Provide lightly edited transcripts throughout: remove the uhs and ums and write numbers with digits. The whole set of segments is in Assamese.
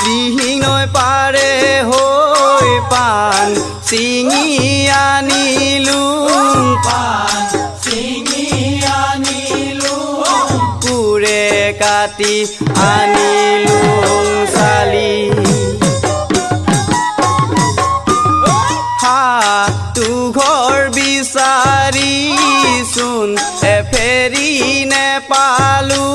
দিহিঙৈ পাৰে হৈ পাণ ছিঙি আনিলোঁ কোৰে কাটি আনিলোঁ চালি হাতু ঘৰ বিচাৰিচোন এফেৰি নেপালোঁ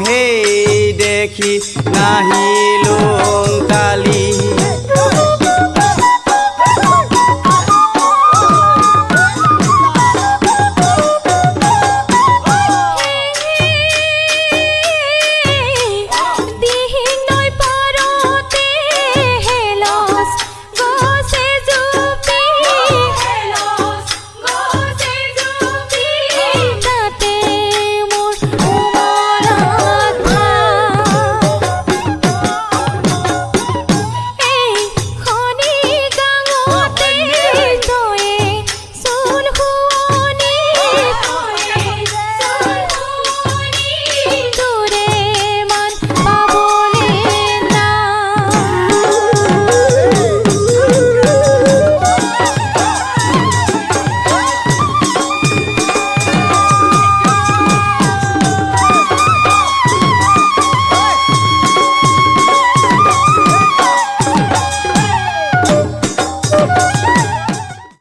সেই দেখি নাহিলোঁ